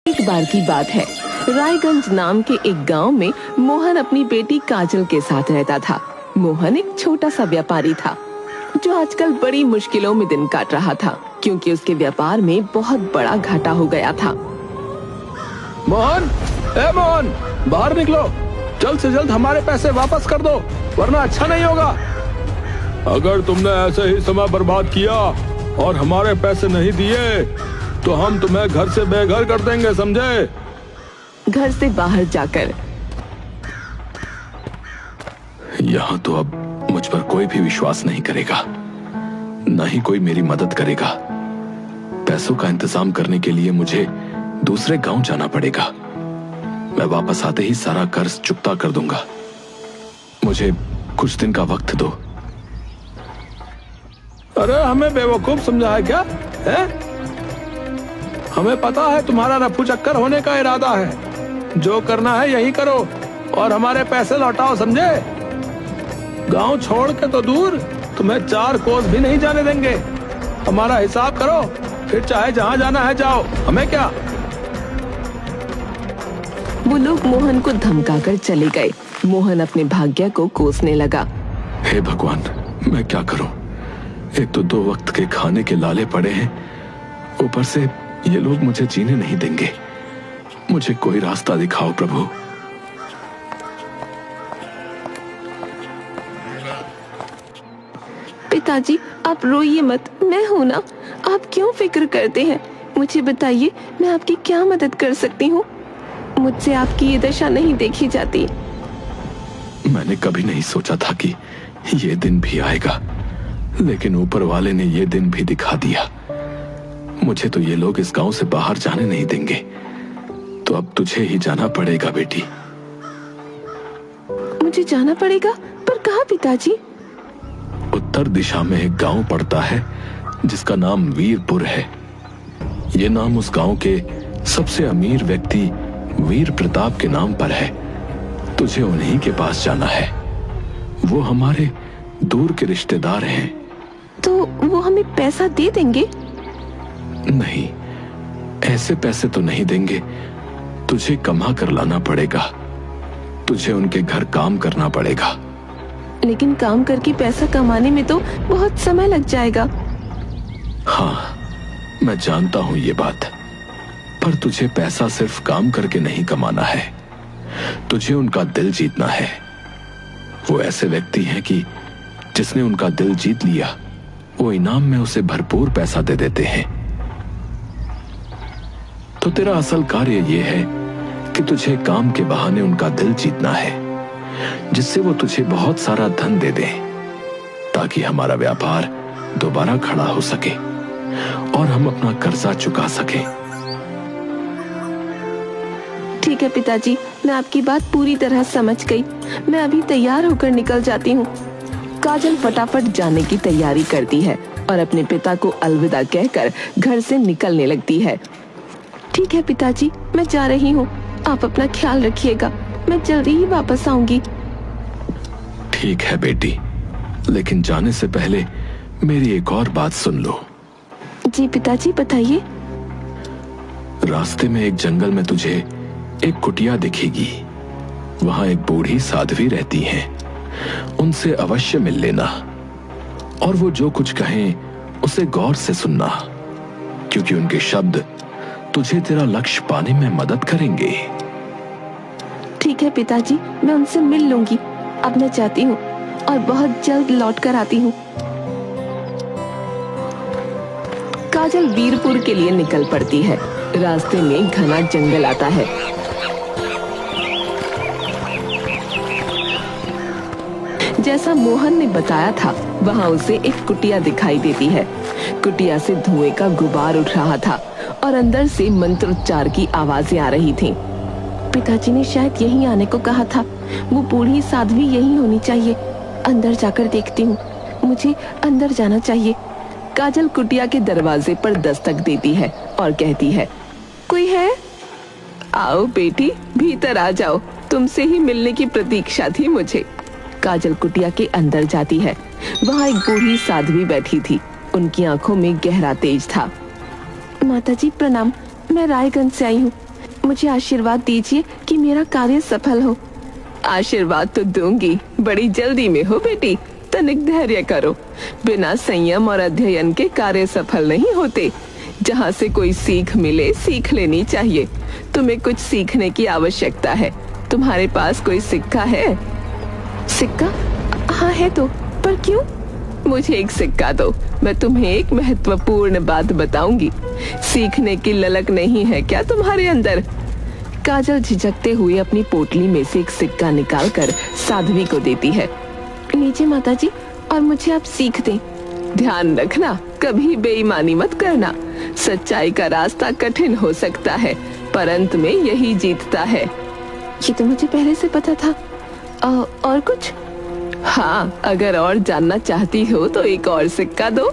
एक बार की बात है, रायगंज नाम के एक गांव में मोहन अपनी बेटी काजल के साथ रहता था। मोहन एक छोटा सा व्यापारी था जो आजकल बड़ी मुश्किलों में दिन काट रहा था, क्योंकि उसके व्यापार में बहुत बड़ा घाटा हो गया था। मोहन, मोहन, बाहर निकलो। जल्द से जल्द हमारे पैसे वापस कर दो, वरना अच्छा नहीं होगा। अगर तुमने ऐसे ही समय बर्बाद किया और हमारे पैसे नहीं दिए तो हम तुम्हें घर से बेघर कर देंगे, समझे? घर से बाहर जाकर यहाँ तो अब मुझ पर कोई भी विश्वास नहीं करेगा, न ही कोई मेरी मदद करेगा। पैसों का इंतजाम करने के लिए मुझे दूसरे गांव जाना पड़ेगा। मैं वापस आते ही सारा कर्ज चुकता कर दूंगा। मुझे कुछ दिन का वक्त दो। अरे हमें बेवकूफ समझा है क्या? हमें पता है तुम्हारा रफू चक्कर होने का इरादा है। जो करना है यही करो और हमारे पैसे लौटाओ, समझे? गांव छोड़ के तो दूर, तुम्हें 4 कोस भी नहीं जाने देंगे। हमारा हिसाब करो, फिर चाहे जहां जाना है जाओ, हमें क्या। वो लोग मोहन को धमकाकर चले गए। मोहन अपने भाग्य को कोसने लगा। हे भगवान, मैं क्या करूं? एक तो 2 वक्त के खाने के लाले पड़े हैं, ऊपर से ये लोग मुझे जीने नहीं देंगे। मुझे कोई रास्ता दिखाओ प्रभु। पिताजी, आप रोइए मत, मैं हूं ना। आप क्यों फिक्र करते हैं? मुझे बताइए, मैं आपकी क्या मदद कर सकती हूँ? मुझसे आपकी ये दशा नहीं देखी जाती। मैंने कभी नहीं सोचा था कि ये दिन भी आएगा, लेकिन ऊपर वाले ने ये दिन भी दिखा दिया। मुझे तो ये लोग इस गांव से बाहर जाने नहीं देंगे, तो अब तुझे ही जाना पड़ेगा बेटी। मुझे जाना पड़ेगा? पर कहाँ पिताजी? उत्तर दिशा में एक गांव पड़ता है जिसका नाम वीरपुर है। ये नाम उस गांव के सबसे अमीर व्यक्ति वीर प्रताप के नाम पर है। तुझे उन्हीं के पास जाना है। वो हमारे दूर के रिश्तेदार हैं। तो वो हमें पैसा दे देंगे? नहीं, ऐसे पैसे तो नहीं देंगे। तुझे कमा कर लाना पड़ेगा। तुझे उनके घर काम करना पड़ेगा। लेकिन काम करके पैसा कमाने में तो बहुत समय लग जाएगा। हाँ, मैं जानता हूं ये बात, पर तुझे पैसा सिर्फ काम करके नहीं कमाना है। तुझे उनका दिल जीतना है। वो ऐसे व्यक्ति हैं कि जिसने उनका दिल जीत लिया, वो इनाम में उसे भरपूर पैसा दे देते हैं। तो तेरा असल कार्य ये है कि तुझे काम के बहाने उनका दिल जीतना है, जिससे वो तुझे बहुत सारा धन दे दें, ताकि हमारा व्यापार दोबारा खड़ा हो सके और हम अपना कर्जा चुका सकें। ठीक है पिताजी, मैं आपकी बात पूरी तरह समझ गई। मैं अभी तैयार होकर निकल जाती हूँ। काजल फटाफट जाने की तैयारी करती है और अपने पिता को अलविदा कहकर घर से निकलने लगती है। ठीक है पिताजी, मैं जा रही हूँ। आप अपना ख्याल रखिएगा। मैं जल्दी ही वापस आऊंगी। ठीक है बेटी, लेकिन जाने से पहले मेरी एक और बात सुन लो। जी पिताजी, बताइए। रास्ते में एक जंगल में तुझे एक कुटिया दिखेगी। वहां एक बूढ़ी साध्वी रहती हैं। उनसे अवश्य मिल लेना और वो जो कुछ कहें उसे गौर से सुनना, क्योंकि उनके शब्द तुझे तेरा लक्ष्य पाने में मदद करेंगे। ठीक है पिताजी, मैं उनसे मिल लूंगी। अब मैं जाती हूँ और बहुत जल्द लौट कर आती हूँ। काजल वीरपुर के लिए निकल पड़ती है। रास्ते में घना जंगल आता है। जैसा मोहन ने बताया था, वहाँ उसे एक कुटिया दिखाई देती है। कुटिया से धुएं का गुबार उठ रहा था और अंदर से मंत्रोच्चार की आवाजें आ रही थीं। पिताजी ने शायद यहीं आने को कहा था। वो बूढ़ी साध्वी यहीं होनी चाहिए। अंदर जाकर देखती हूँ। मुझे अंदर जाना चाहिए। काजल कुटिया के दरवाजे पर दस्तक देती है और कहती है, कोई है? आओ बेटी, भीतर आ जाओ। तुमसे ही मिलने की प्रतीक्षा थी मुझे। काजल कुटिया के अंदर जाती है। वहाँ एक बूढ़ी साध्वी बैठी थी। उनकी आंखों में गहरा तेज था। माताजी प्रणाम, मैं रायगंज से आई हूँ। मुझे आशीर्वाद दीजिए कि मेरा कार्य सफल हो। आशीर्वाद तो दूंगी, बड़ी जल्दी में हो बेटी, तनिक धैर्य करो। बिना संयम और अध्ययन के कार्य सफल नहीं होते। जहाँ से कोई सीख मिले सीख लेनी चाहिए। तुम्हें कुछ सीखने की आवश्यकता है। तुम्हारे पास कोई सिक्का है? सिक्का? हाँ है तो, पर क्यों? मुझे एक सिक्का दो, मैं तुम्हें एक महत्वपूर्ण बात बताऊंगी। सीखने की ललक नहीं है क्या तुम्हारे अंदर? काजल झिझकते हुए अपनी पोटली में से एक सिक्का निकालकर साध्वी को देती है। लीजिए माताजी, और मुझे आप सीख दें। ध्यान रखना, कभी बेईमानी मत करना। सच्चाई का रास्ता कठिन हो सकता है, पर अंत में यही जीतता है। ये तो मुझे पहले से पता था। और कुछ? हाँ, अगर और जानना चाहती हो तो एक और सिक्का दो।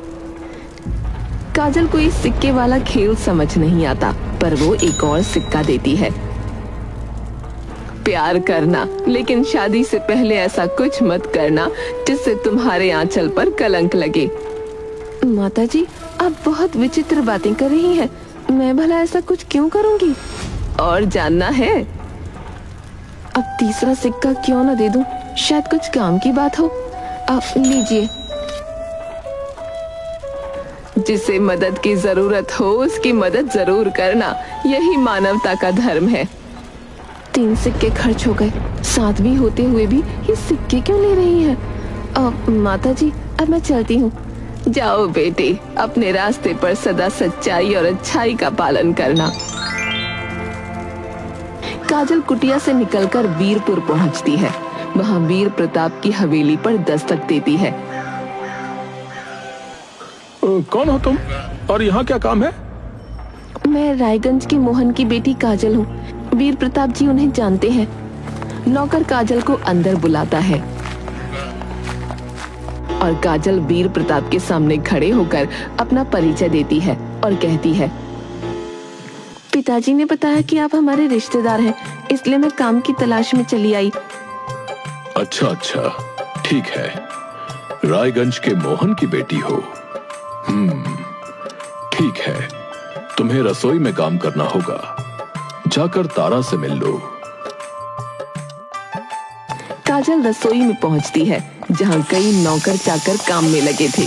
काजल को इस सिक्के वाला खेल समझ नहीं आता, पर वो एक और सिक्का देती है। प्यार करना, लेकिन शादी से पहले ऐसा कुछ मत करना जिससे तुम्हारे आंचल पर कलंक लगे। माताजी, आप बहुत विचित्र बातें कर रही हैं। मैं भला ऐसा कुछ क्यों करूंगी? और जानना है? अब तीसरा सिक्का क्यों ना दे दूं, शायद कुछ काम की बात हो। लीजिए। जिसे मदद की जरूरत हो उसकी मदद जरूर करना, यही मानवता का धर्म है। 3 सिक्के खर्च हो गए। साध्वी होते हुए भी ये सिक्के क्यों ले रही है? माताजी, अब मैं चलती हूँ। जाओ बेटी, अपने रास्ते पर सदा सच्चाई और अच्छाई का पालन करना। काजल कुटिया से निकलकर वीरपुर पहुंचती है। वहां वीर प्रताप की हवेली पर दस्तक देती है। कौन हो तुम और यहाँ क्या काम है? मैं रायगंज की मोहन की बेटी काजल हूँ। वीर प्रताप जी उन्हें जानते हैं। नौकर काजल को अंदर बुलाता है और काजल वीर प्रताप के सामने खड़े होकर अपना परिचय देती है और कहती है, पिताजी ने बताया कि आप हमारे रिश्तेदार हैं, इसलिए मैं काम की तलाश में चली आई। अच्छा, ठीक है। रायगंज के मोहन की बेटी हो। ठीक है, तुम्हें रसोई में काम करना होगा। जाकर तारा से मिल लो। काजल रसोई में पहुंचती है, जहां कई नौकर चाकर काम में लगे थे।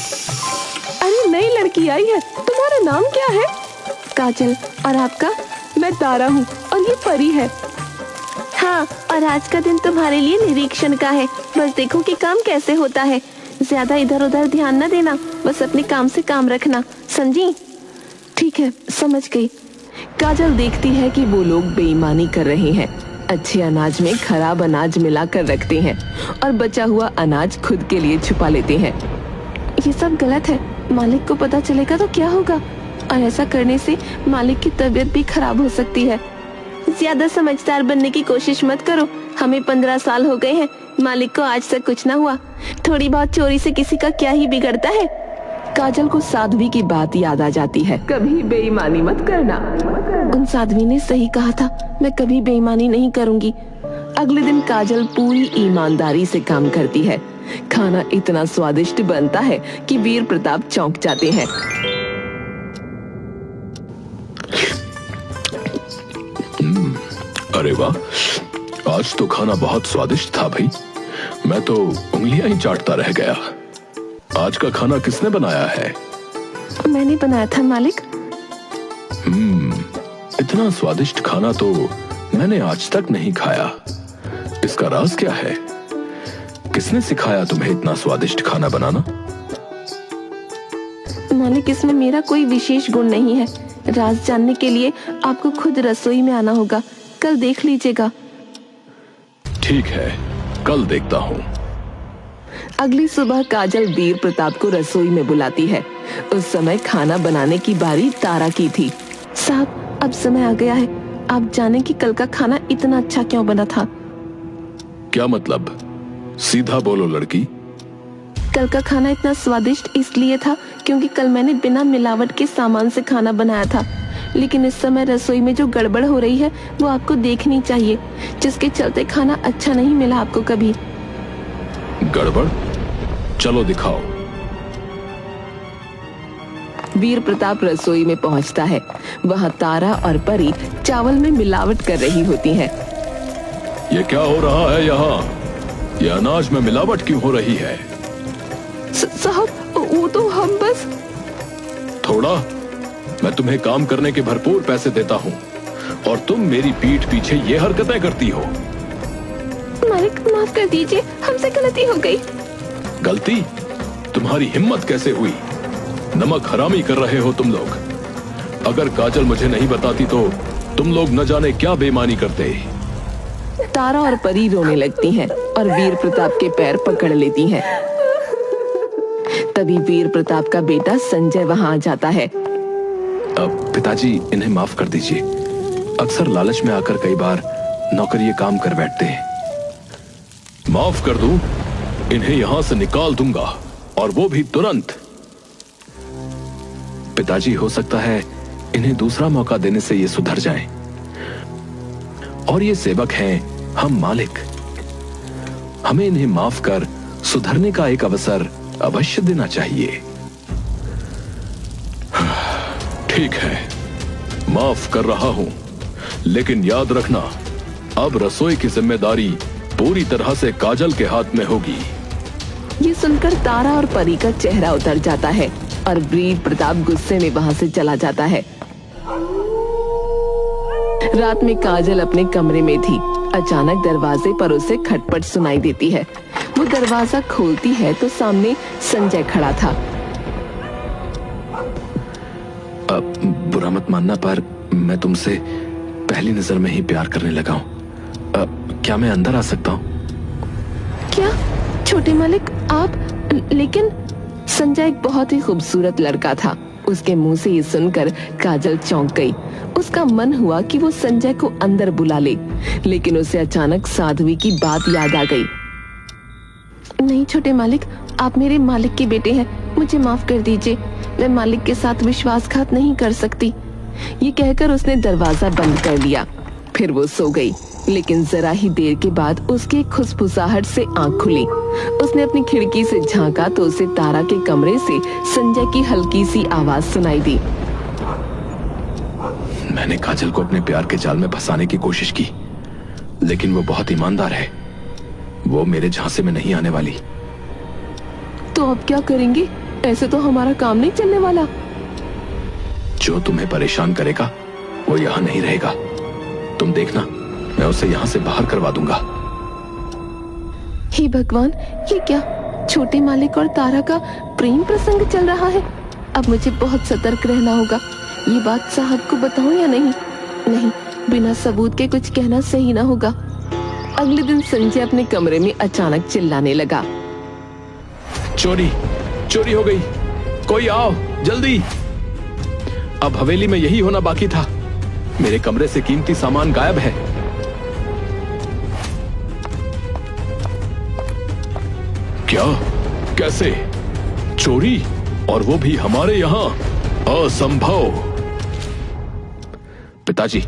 अरे नई लड़की आई है, तुम्हारा नाम क्या है? काजल, और आपका? मैं तारा हूँ और ये परी है। हाँ, और आज का दिन तुम्हारे लिए निरीक्षण का है। बस देखो कि काम कैसे होता है। ज्यादा इधर उधर ध्यान न देना, बस अपने काम से काम रखना, समझी? ठीक है, समझ गई। काजल देखती है कि वो लोग बेईमानी कर रहे हैं। अच्छे अनाज में खराब अनाज मिलाकर रखते हैं और बचा हुआ अनाज खुद के लिए छुपा लेते हैं। ये सब गलत है। मालिक को पता चलेगा तो क्या होगा? और ऐसा करने से मालिक की तबीयत भी खराब हो सकती है। ज्यादा समझदार बनने की कोशिश मत करो। हमें 15 साल हो गए हैं, मालिक को आज तक कुछ ना हुआ। थोड़ी बहुत चोरी से किसी का क्या ही बिगड़ता है। काजल को साध्वी की बात याद आ जाती है। कभी बेईमानी मत करना। उन साध्वी ने सही कहा था, मैं कभी बेईमानी नहीं करूंगी। अगले दिन काजल पूरी ईमानदारी से काम करती है। खाना इतना स्वादिष्ट बनता है कि वीर प्रताप चौंक जाते हैं। अरे वाह, आज तो खाना बहुत स्वादिष्ट था भाई। मैं तो उंगलियां ही चाटता रह गया। आज का खाना किसने बनाया है? मैंने बनाया था मालिक। इतना स्वादिष्ट खाना तो मैंने आज तक नहीं खाया। इसका राज क्या है? किसने सिखाया तुम्हें इतना स्वादिष्ट खाना बनाना? मालिक, इसमें मेरा कोई विशेष गुण नहीं है। राज जानने के लिए आपको खुद रसोई में आना होगा। कल देख लीजिएगा। ठीक है, कल देखता हूँ। अगली सुबह काजल वीर प्रताप को रसोई में बुलाती है। उस समय खाना बनाने की बारी तारा की थी। साहब, अब समय आ गया है। आप जाने कि कल का खाना इतना अच्छा क्यों बना था? क्या मतलब? सीधा बोलो लड़की। कल का खाना इतना स्वादिष्ट इसलिए था क्योंकि कल मैंने बिना मिलावट के सामान से खाना बनाया था। लेकिन इस समय रसोई में जो गड़बड़ हो रही है वो आपको देखनी चाहिए, जिसके चलते खाना अच्छा नहीं मिला आपको कभी। गड़बड़? चलो दिखाओ। वीर प्रताप रसोई में पहुंचता है। वहां तारा और परी चावल में मिलावट कर रही होती हैं। ये क्या हो रहा है यहाँ? ये अनाज में मिलावट क्यों हो रही है? साहब, वो तो हम बस। थोड़ा, मैं तुम्हें काम करने के भरपूर पैसे देता हूँ और तुम मेरी पीठ पीछे ये हरकतें करती हो। मालिक, माफ कर दीजिए, हमसे गलती हो गई। गलती? तुम्हारी हिम्मत कैसे हुई? नमक हरामी कर रहे हो तुम लोग। अगर काजल मुझे नहीं बताती तो तुम लोग न जाने क्या बेईमानी करते। तारा और परी रोने लगती हैं और वीर प्रताप के पैर पकड़ लेती हैं। तभी वीर प्रताप का बेटा संजय वहां आ जाता है। पिताजी, इन्हें माफ कर दीजिए। अक्सर लालच में आकर कई बार नौकर ये काम कर बैठते हैं। माफ कर दूं? इन्हें यहां से निकाल दूंगा और वो भी तुरंत। पिताजी, हो सकता है इन्हें दूसरा मौका देने से ये सुधर जाएं। और ये सेवक हैं, हम मालिक। हमें इन्हें माफ कर सुधरने का एक अवसर अवश्य देना चाहिए। ठीक है, माफ कर रहा हूं, लेकिन याद रखना, अब रसोई की जिम्मेदारी पूरी तरह से काजल के हाथ में होगी। ये सुनकर तारा और परी का चेहरा उतर जाता है और वीर प्रताप गुस्से में वहां से चला जाता है। रात में काजल अपने कमरे में थी। अचानक दरवाजे पर उसे खटपट सुनाई देती है। वो दरवाजा खोलती है तो सामने संजय खड़ा था। बुरा मत मानना, पर मैं तुमसे पहली नजर में ही प्यार करने लगा हूँ। क्या मैं अंदर आ सकता हूँ? क्या छोटे मालिक, आप? लेकिन संजय एक बहुत ही खूबसूरत लड़का था। उसके मुंह से ये सुनकर काजल चौंक गई। उसका मन हुआ कि वो संजय को अंदर बुला ले, लेकिन उसे अचानक साध्वी की बात याद आ गई। नहीं छोटे मालिक, आप मेरे मालिक के बेटे हैं, मुझे माफ कर दीजिए। मैं मालिक के साथ विश्वासघात नहीं कर सकती। ये कहकर उसने दरवाजा बंद कर लिया। फिर वो सो गई, लेकिन जरा ही देर के बाद उसकी खुसफुसाहट से आंख खुली। उसने अपनी खिड़की से झांका तो उसे तारा के कमरे से संजय की हल्की सी आवाज सुनाई दी। मैंने काजल को अपने प्यार के जाल में फंसाने की कोशिश की, लेकिन वो बहुत ईमानदार है। वो मेरे झांसे में नहीं आने वाली। तो अब क्या करेंगे? ऐसे तो हमारा काम नहीं चलने वाला। जो तुम्हें परेशान करेगा वो यहाँ नहीं रहेगा। तुम देखना, मैं उसे यहाँ से बाहर करवा दूंगा। हे भगवान, ये क्या? छोटे मालिक और तारा का प्रेम प्रसंग चल रहा है। अब मुझे बहुत सतर्क रहना होगा। ये बात साहब को बताऊं या नहीं? नहीं, बिना सबूत के कुछ कहना सही ना होगा। अगले दिन संजय अपने कमरे में अचानक चिल्लाने लगा। चोरी, चोरी हो गई, कोई आओ जल्दी। अब हवेली में यही होना बाकी था। मेरे कमरे से कीमती सामान गायब है। क्या? कैसे? चोरी? और वो भी हमारे यहाँ? असंभव। पिताजी,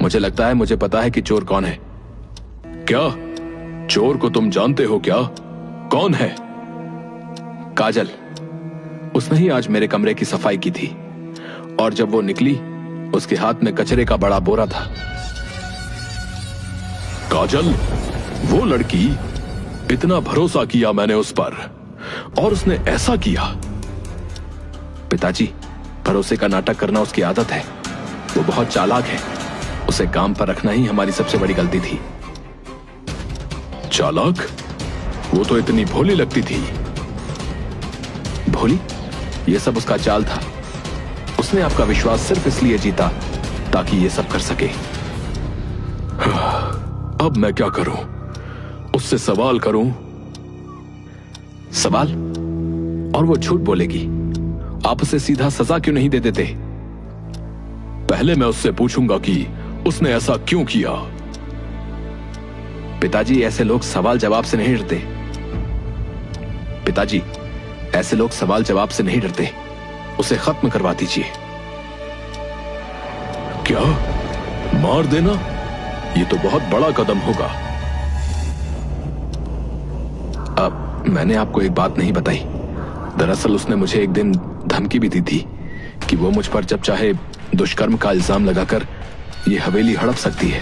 मुझे लगता है मुझे पता है कि चोर कौन है। क्या? चोर को तुम जानते हो क्या? कौन है? काजल। उसने ही आज मेरे कमरे की सफाई की थी, और जब वो निकली उसके हाथ में कचरे का बड़ा बोरा था। काजल, वो लड़की? इतना भरोसा किया मैंने उस पर, और उसने ऐसा किया। पिताजी, भरोसे का नाटक करना उसकी आदत है। वो बहुत चालाक है। उसे काम पर रखना ही हमारी सबसे बड़ी गलती थी। चालाक? वो तो इतनी भोली लगती थी। भोली? ये सब उसका चाल था। उसने आपका विश्वास सिर्फ इसलिए जीता ताकि ये सब कर सके। अब मैं क्या करूं? उससे सवाल करूं? सवाल? और वो झूठ बोलेगी। आप उसे सीधा सजा क्यों नहीं दे देते? पहले मैं उससे पूछूंगा कि उसने ऐसा क्यों किया। पिताजी, ऐसे लोग सवाल जवाब से नहीं डरते। पिताजी, ऐसे लोग सवाल जवाब से नहीं डरते। उसे खत्म करवा दीजिए। क्या? मार देना? ये तो बहुत बड़ा कदम होगा। अब मैंने आपको एक बात नहीं बताई। दरअसल उसने मुझे एक दिन धमकी भी दी थी कि वो मुझ पर जब चाहे दुष्कर्म का इल्जाम लगाकर ये हवेली हड़प सकती है।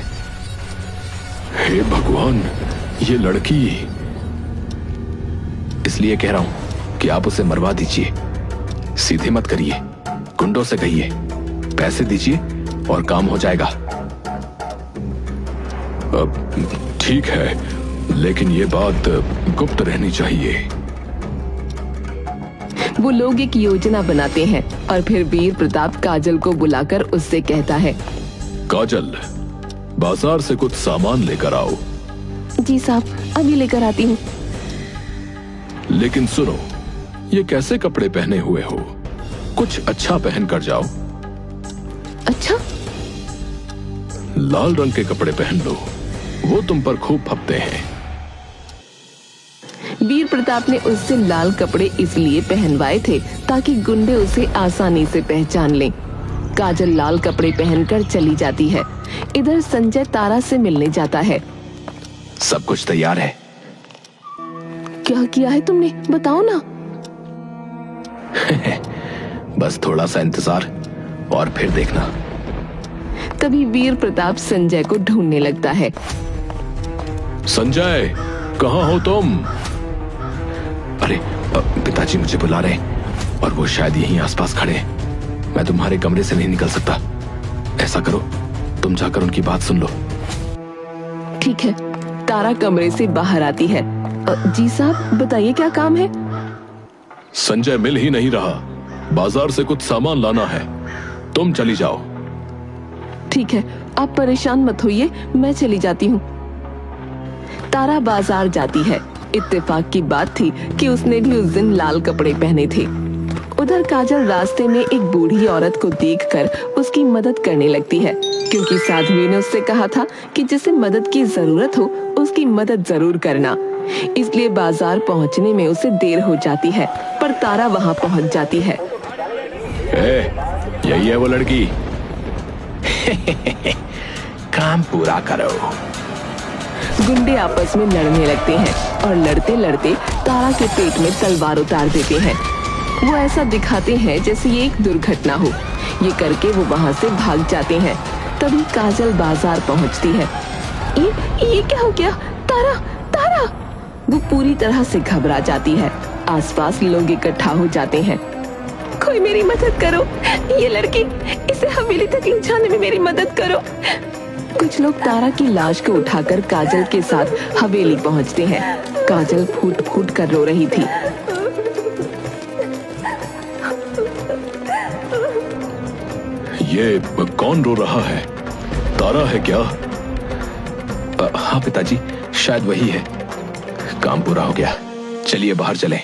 हे भगवान, ये लड़की। इसलिए कह रहा हूं कि आप उसे मरवा दीजिए। सीधे मत करिए, गुंडों से कहिए, पैसे दीजिए और काम हो जाएगा। अब ठीक है, लेकिन ये बात गुप्त रहनी चाहिए। वो लोग एक योजना बनाते हैं और फिर वीर प्रताप काजल को बुलाकर उससे कहता है, काजल, बाजार से कुछ सामान लेकर आओ। जी साहब, अभी लेकर आती हूँ। लेकिन सुनो, ये कैसे कपड़े पहने हुए हो? कुछ अच्छा पहन कर जाओ। अच्छा? लाल रंग के कपड़े पहन लो, वो तुम पर खूब फपते हैं। वीर प्रताप ने उससे लाल कपड़े इसलिए पहनवाए थे ताकि गुंडे उसे आसानी से पहचान लें। काजल लाल कपड़े पहनकर चली जाती है। इधर संजय तारा से मिलने जाता है। सब कुछ तैयार है। क्या किया है तुमने, बताओ ना। बस थोड़ा सा इंतजार और फिर देखना। तभी वीर प्रताप संजय को ढूंढने लगता है। संजय, कहाँ हो तुम? अरे पिताजी मुझे बुला रहे हैं और वो शायद यहीं आसपास खड़े हैं। मैं तुम्हारे कमरे से नहीं निकल सकता। ऐसा करो, तुम जाकर उनकी बात सुन लो। ठीक है। तारा कमरे से बाहर आती है। जी साहब, बताइए क्या काम है? संजय मिल ही नहीं रहा। बाजार से कुछ सामान लाना है, तुम चली जाओ। ठीक है, आप परेशान मत होइए, मैं चली जाती हूँ। तारा बाजार जाती है। इत्तेफाक की बात थी कि उसने भी उस दिन लाल कपड़े पहने थे। उधर काजल रास्ते में एक बूढ़ी औरत को देखकर उसकी मदद करने लगती है, क्योंकि साध्वी ने उससे कहा था कि जिसे मदद की जरूरत हो उसकी मदद जरूर करना। इसलिए बाजार पहुंचने में उसे देर हो जाती है, पर तारा वहां पहुंच जाती है। यही है वो लड़की। काम पूरा करो। गुंडे आपस में लड़ने लगते हैं और लड़ते लड़ते तारा के पेट में तलवार उतार देते हैं। वो ऐसा दिखाते हैं जैसे ये एक दुर्घटना हो। ये करके वो वहाँ से भाग जाते हैं। तभी काजल बाजार पहुँचती है। ये क्या हो गया? तारा, तारा! वो पूरी तरह से घबरा जाती है। आसपास लोग इकट्ठा हो जाते हैं। कोई मेरी मदद करो, ये लड़की, इसे हवेली तक ले जाने में मेरी मदद करो। कुछ लोग तारा की लाश को उठाकर काजल के साथ हवेली पहुंचते हैं। काजल फूट फूट कर रो रही थी। ये कौन रो रहा है? तारा है क्या? हाँ पिताजी, शायद वही है। काम पूरा हो गया, चलिए बाहर चलें।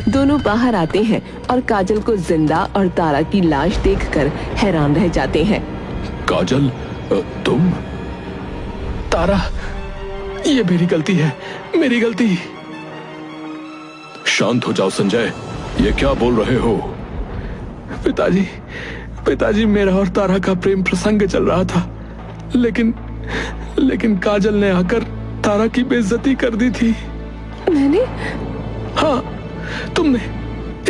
दोनों बाहर आते हैं और काजल को जिंदा और तारा की लाश देखकर हैरान रह जाते हैं। काजल, तुम? तारा, ये मेरी गलती है, मेरी गलती। शांत हो जाओ संजय, ये क्या बोल रहे हो? पिताजी, मेरा और तारा का प्रेम प्रसंग चल रहा था, लेकिन काजल ने आकर तारा की बेइज्जती कर दी थी। मैंने? हाँ, तुमने।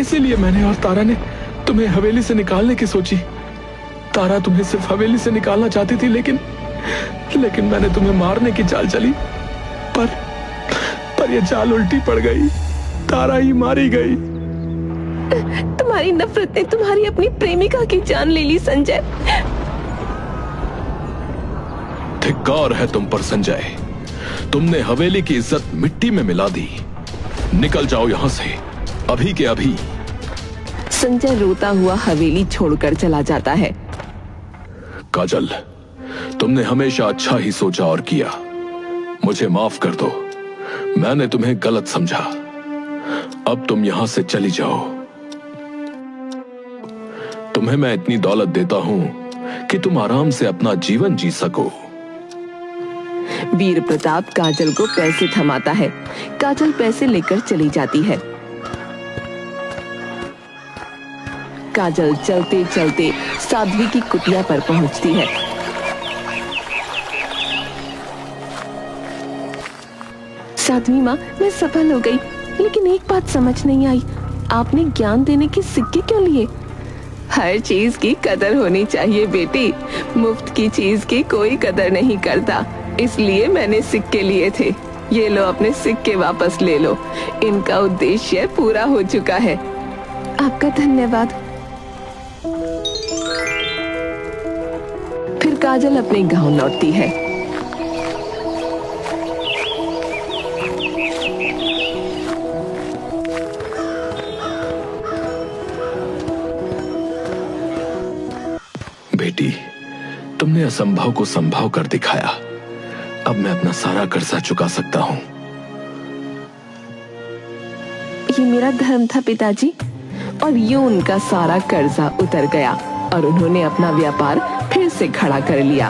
इसीलिए मैंने और तारा ने तुम्हें हवेली से निकालने की सोची। तारा तुम्हें सिर्फ हवेली से निकालना चाहती थी, लेकिन मैंने तुम्हें मारने की चाल चली, पर यह चाल उल्टी पड़ गई। तारा ही मारी गई। तुम्हारी नफरत ने तुम्हारी अपनी प्रेमिका की जान ले ली संजय। धिक्कार है तुम पर संजय, तुमने हवेली की इज्जत मिट्टी में मिला दी। निकल जाओ यहाँ से, अभी के अभी। संजय रोता हुआ हवेली छोड़कर चला जाता है। काजल, तुमने हमेशा अच्छा ही सोचा और किया। मुझे माफ कर दो, मैंने तुम्हें गलत समझा। अब तुम यहां से चली जाओ। तुम्हें मैं इतनी दौलत देता हूं कि तुम आराम से अपना जीवन जी सको। वीर प्रताप काजल को पैसे थमाता है। काजल पैसे लेकर चली जाती है। काजल चलते चलते साध्वी की कुटिया पर पहुंचती है। साध्वी माँ, मैं सफल हो गई, लेकिन एक बात समझ नहीं आई, आपने ज्ञान देने के सिक्के क्यों लिए? हर चीज की कदर होनी चाहिए बेटी। मुफ्त की चीज की कोई कदर नहीं करता, इसलिए मैंने सिक्के लिए थे। ये लो, अपने सिक्के वापस ले लो, इनका उद्देश्य पूरा हो चुका है। आपका धन्यवाद। फिर काजल अपने गांव लौटती है। बेटी, तुमने असंभव को संभव कर दिखाया। अब मैं अपना सारा कर्जा चुका सकता हूँ। ये मेरा धर्म था पिताजी, और यूं उनका सारा कर्जा उतर गया और उन्होंने अपना व्यापार फिर से खड़ा कर लिया।